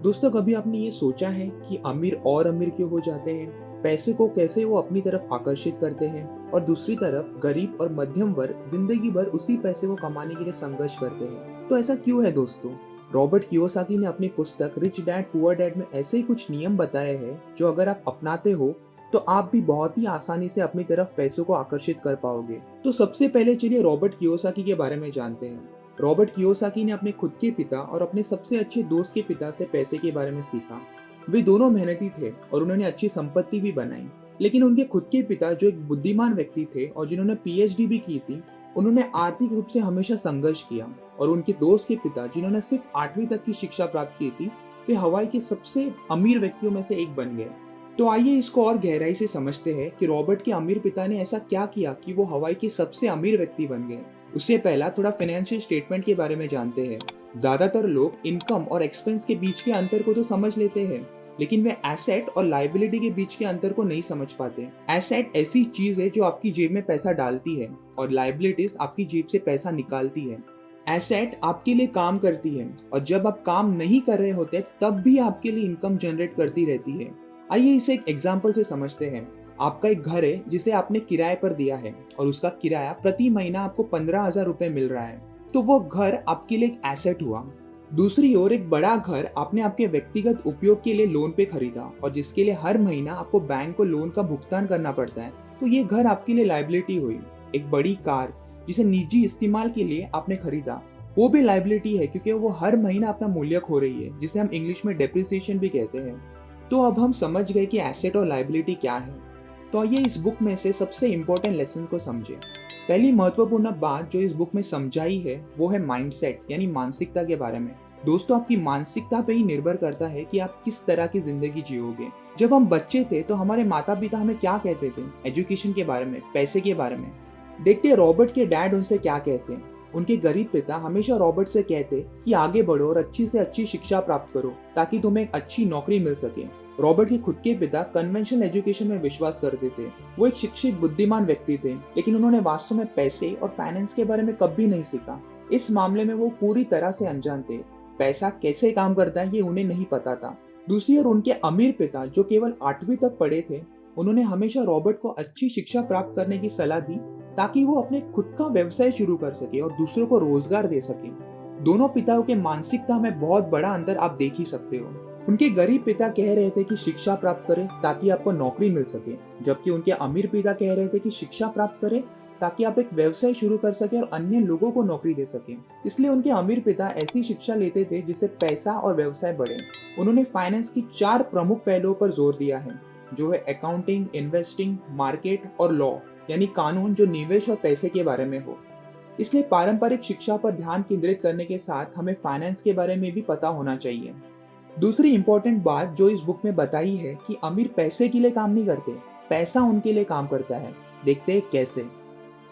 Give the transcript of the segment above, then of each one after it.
दोस्तों, कभी आपने ये सोचा है कि अमीर और अमीर क्यों हो जाते हैं? पैसे को कैसे वो अपनी तरफ आकर्षित करते हैं और दूसरी तरफ गरीब और मध्यम वर्ग जिंदगी भर उसी पैसे को कमाने के लिए संघर्ष करते हैं। तो ऐसा क्यों है दोस्तों? रॉबर्ट कियोसाकी ने अपनी पुस्तक रिच डैड पुअर डैड में ऐसे ही कुछ नियम बताए हैं जो अगर आप अपनाते हो तो आप भी बहुत ही आसानी से अपनी तरफ पैसों को आकर्षित कर पाओगे। तो सबसे पहले चलिए रॉबर्ट कियोसाकी के बारे में जानते हैं। रॉबर्ट कियोसाकी ने अपने खुद के पिता और अपने सबसे अच्छे दोस्त के पिता से पैसे के बारे में सीखा। वे दोनों मेहनती थे और उन्होंने अच्छी संपत्ति भी बनाई। लेकिन उनके खुद के पिता, जो एक बुद्धिमान व्यक्ति थे और जिन्होंने पीएचडी भी की थी, उन्होंने आर्थिक रूप से हमेशा संघर्ष किया। और उनके दोस्त के पिता, जिन्होंने सिर्फ 8वीं तक की शिक्षा प्राप्त की थी, वे हवाई के सबसे अमीर व्यक्तियों में से एक बन गए। तो आइए इसको और गहराई से समझते हैं कि रॉबर्ट के अमीर पिता ने ऐसा क्या किया कि वो हवाई के सबसे अमीर व्यक्ति बन गए। उससे पहला थोड़ा फाइनेंशियल स्टेटमेंट के बारे में जानते हैं। ज्यादातर लोग इनकम और एक्सपेंस के बीच के अंतर को तो समझ लेते हैं, लेकिन वे एसेट और लायबिलिटी के बीच के अंतर को नहीं समझ पाते। एसेट ऐसी चीज है जो आपकी जेब में पैसा डालती है और लायबिलिटीज आपकी जेब से पैसा निकालती है। एसेट आपके लिए काम करती है और जब आप काम नहीं कर रहे होते तब भी आपके लिए इनकम जनरेट करती रहती है। आइए इसे एक एग्जाम्पल से समझते हैं। आपका एक घर है जिसे आपने किराए पर दिया है और उसका किराया प्रति महीना आपको 15,000 रुपए मिल रहा है। तो वो घर आपके लिए एक एसेट हुआ। दूसरी ओर एक बड़ा घर आपने आपके व्यक्तिगत उपयोग के लिए लोन पे खरीदा और जिसके लिए हर महीना आपको बैंक को लोन का भुगतान करना पड़ता है, तो ये घर आपके लिए लायबिलिटी हुई। एक बड़ी कार जिसे निजी इस्तेमाल के लिए आपने खरीदा, वो भी लायबिलिटी है क्योंकि वो हर महीना अपना मूल्य खो रही है, जिसे हम इंग्लिश में डेप्रिसिएशन भी कहते हैं। तो अब हम समझ गए कि एसेट और लायबिलिटी क्या है। तो आइए इस बुक में से सबसे इम्पोर्टेंट लेसन को समझें। पहली महत्वपूर्ण बात जो इस बुक में समझाई है वो है माइंडसेट, यानी मानसिकता के बारे में। दोस्तों, आपकी मानसिकता पे ही निर्भर करता है कि आप किस तरह की जिंदगी जियोगे। जब हम बच्चे थे तो हमारे माता पिता हमें क्या कहते थे एजुकेशन के बारे में, पैसे के बारे में। देखते हैं रॉबर्ट के डैड उनसे क्या कहते हैं। उनके गरीब पिता हमेशा रॉबर्ट से कहते कि आगे बढ़ो और अच्छी से अच्छी शिक्षा प्राप्त करो ताकि तुम्हें एक अच्छी नौकरी मिल सके। रॉबर्ट के खुद के पिता कन्वेंशनल एजुकेशन में विश्वास करते थे। वो एक शिक्षित बुद्धिमान व्यक्ति थे, लेकिन उन्होंने वास्तव में पैसे और फाइनेंस के बारे में कभी नहीं सीखा। इस मामले में वो पूरी तरह से अनजान थे। पैसा कैसे काम करता है ये उन्हें नहीं पता था। दूसरी ओर उनके अमीर पिता, जो केवल 8वीं तक पढ़े थे, उन्होंने हमेशा रॉबर्ट को अच्छी शिक्षा प्राप्त करने की सलाह दी ताकि वो अपने खुद का व्यवसाय शुरू कर सके और दूसरों को रोजगार दे सके। दोनों पिताओं के मानसिकता में बहुत बड़ा अंतर आप देख ही सकते हो। उनके गरीब पिता कह रहे थे कि शिक्षा प्राप्त करें ताकि आपको नौकरी मिल सके, जबकि उनके अमीर पिता कह रहे थे कि शिक्षा प्राप्त करें ताकि आप एक व्यवसाय शुरू कर सके और अन्य लोगों को नौकरी दे सके। इसलिए उनके अमीर पिता ऐसी शिक्षा लेते थे जिससे पैसा और व्यवसाय बढ़े। उन्होंने फाइनेंस की 4 प्रमुख पहलुओं पर जोर दिया है, जो है अकाउंटिंग, इन्वेस्टिंग, मार्केट और लॉ, यानी कानून जो निवेश और पैसे के बारे में हो। इसलिए पारंपरिक शिक्षा पर ध्यान केंद्रित करने के साथ हमें फाइनेंस के बारे में भी पता होना चाहिए। दूसरी इंपॉर्टेंट बात जो इस बुक में बताई है कि अमीर पैसे के लिए काम नहीं करते, पैसा उनके लिए काम करता है। देखते हैं कैसे।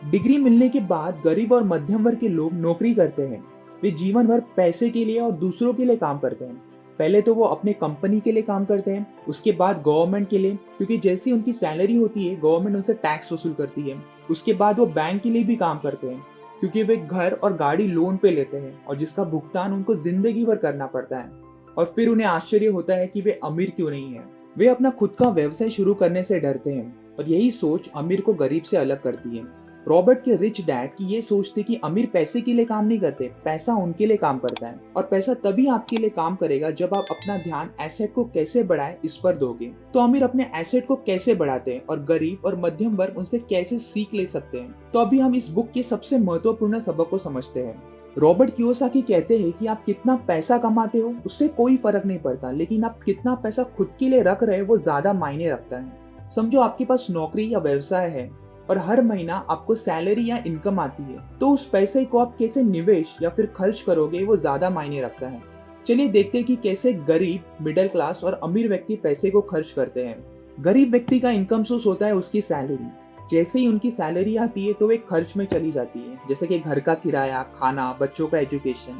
डिग्री मिलने के बाद गरीब और मध्यम वर्ग के लोग नौकरी करते हैं। वे जीवन भर पैसे के लिए और दूसरों के लिए काम करते हैं। पहले तो वो अपने कंपनी के लिए काम करते हैं, उसके बाद गवर्नमेंट के लिए, क्योंकि जैसी उनकी सैलरी होती है गवर्नमेंट उनसे टैक्स वसूल करती है। उसके बाद वो बैंक के लिए भी काम करते हैं, क्योंकि वे घर और गाड़ी लोन पे लेते हैं और जिसका भुगतान उनको जिंदगी भर करना पड़ता है। और फिर उन्हें आश्चर्य होता है कि वे अमीर क्यों नहीं है। वे अपना खुद का व्यवसाय शुरू करने से डरते हैं और यही सोच अमीर को गरीब से अलग करती है। रॉबर्ट के रिच डैड की ये सोच थी कि अमीर पैसे के लिए काम नहीं करते, पैसा उनके लिए काम करता है। और पैसा तभी आपके लिए काम करेगा जब आप अपना ध्यान एसेट को कैसे बढ़ाए इस पर दोगे। तो अमीर अपने एसेट को कैसे बढ़ाते हैं और गरीब और मध्यम वर्ग उनसे कैसे सीख ले सकते हैं। तो अभी हम इस बुक के सबसे महत्वपूर्ण सबक को समझते हैं। रॉबर्ट कियोसाकी कहते हैं कि आप कितना पैसा कमाते हो उससे कोई फर्क नहीं पड़ता, लेकिन आप कितना पैसा खुद के लिए रख रहे हो वो ज्यादा मायने रखता है। समझो आपके पास नौकरी या व्यवसाय है और हर महीना आपको सैलरी या इनकम आती है, तो उस पैसे को आप कैसे निवेश या फिर खर्च करोगे वो ज्यादा मायने रखता है। चलिए देखते हैं कि कैसे गरीब, मिडिल क्लास और अमीर व्यक्ति पैसे को खर्च करते हैं। गरीब व्यक्ति का इनकम सोर्स होता है उसकी सैलरी। जैसे ही उनकी सैलरी आती है तो वे खर्च में चली जाती है, जैसे कि घर का किराया, खाना, बच्चों का एजुकेशन।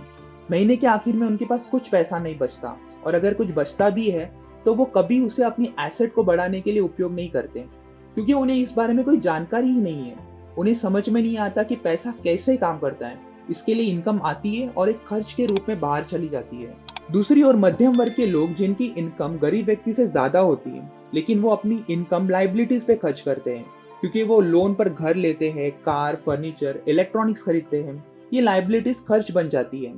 महीने के आखिर में उनके पास कुछ पैसा नहीं बचता, और अगर कुछ बचता भी है तो वो कभी उसे अपनी एसेट को बढ़ाने के लिए उपयोग नहीं करते, क्योंकि उन्हें इस बारे में कोई जानकारी ही नहीं है। उन्हें समझ में नहीं आता कि पैसा कैसे काम करता है। इसके लिए इनकम आती है और एक खर्च के रूप में बाहर चली जाती है। दूसरी ओर मध्यम वर्ग के लोग जिनकी इनकम गरीब व्यक्ति से ज्यादा होती है, लेकिन वो अपनी इनकम लाइबिलिटीज पे खर्च करते हैं, क्योंकि वो लोन पर घर लेते हैं, कार, फर्नीचर, इलेक्ट्रॉनिक्स खरीदते हैं। ये लाइबिलिटीज खर्च बन जाती है,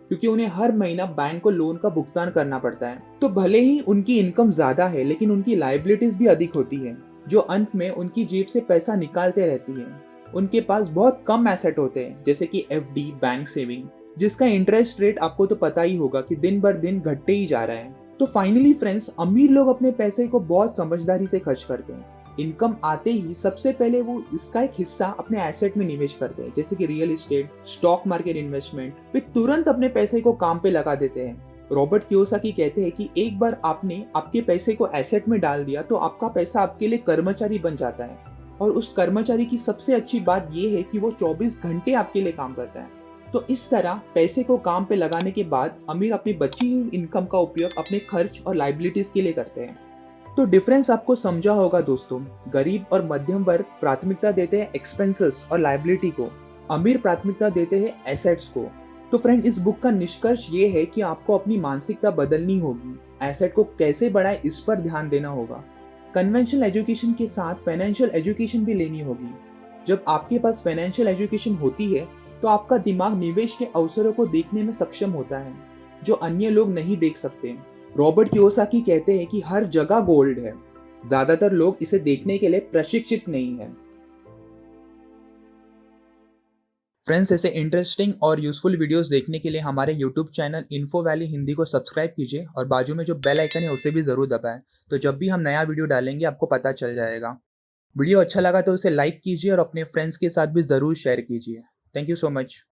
क्योंकि उन्हें हर महीना बैंक को लोन का भुगतान करना पड़ता है। तो भले ही उनकी इनकम ज्यादा है, लेकिन उनकी लाइबिलिटीज भी अधिक होती है, जो अंत में उनकी जेब से पैसा निकालते रहती है। उनके पास बहुत कम एसेट होते हैं, जैसे कि एफडी, बैंक सेविंग, जिसका इंटरेस्ट रेट आपको तो पता ही होगा कि दिन भर दिन घटते ही जा रहा है। तो फाइनली फ्रेंड्स, अमीर लोग अपने पैसे को बहुत समझदारी से खर्च करते हैं। इनकम आते ही सबसे पहले वो इसका एक हिस्सा अपने एसेट में निवेश करते हैं, जैसे कि real estate, stock market investment. फिर तुरंत अपने पैसे को काम पे लगा देते हैं। रॉबर्ट कियोसाकी कहते हैं कि एक बार आपने आपके पैसे को एसेट में डाल दिया तो आपका पैसा आपके लिए कर्मचारी बन जाता है। और उस कर्मचारी की सबसे अच्छी बात यह है कि वो 24 घंटे आपके लिए काम करता है। तो इस तरह पैसे को काम पे लगाने के बाद अमीर अपनी बची हुई इनकम का उपयोग अपने खर्च और लाइबिलिटीज के लिए करते हैं। तो डिफरेंस आपको समझा होगा दोस्तों। गरीब और मध्यम वर्ग प्राथमिकता देते हैं एक्सपेंसेस और लाइबिलिटी को, अमीर प्राथमिकता देते हैं एसेट्स को। तो फ्रेंड, इस बुक का निष्कर्ष ये है कि आपको अपनी मानसिकता बदलनी होगी। एसेट को कैसे बढ़ाए इस पर ध्यान देना होगा। कन्वेंशनल एजुकेशन के साथ फाइनेंशियल एजुकेशन भी लेनी होगी। जब आपके पास फाइनेंशियल एजुकेशन होती है तो आपका दिमाग निवेश के अवसरों को देखने में सक्षम होता है, जो अन्य लोग नहीं देख सकते। रॉबर्ट कियोसाकी कहते हैं कि हर जगह गोल्ड है, ज्यादातर लोग इसे देखने के लिए प्रशिक्षित नहीं है। फ्रेंड्स, ऐसे इंटरेस्टिंग और यूजफुल वीडियोस देखने के लिए हमारे YouTube channel info valley Hindi को सब्सक्राइब कीजिए और बाजू में जो बेल आइकन है उसे भी जरूर दबाएं, तो जब भी हम नया वीडियो डालेंगे आपको पता चल जाएगा। वीडियो अच्छा लगा तो उसे लाइक कीजिए और अपने फ्रेंड्स के साथ भी जरूर शेयर कीजिए। Thank you so much.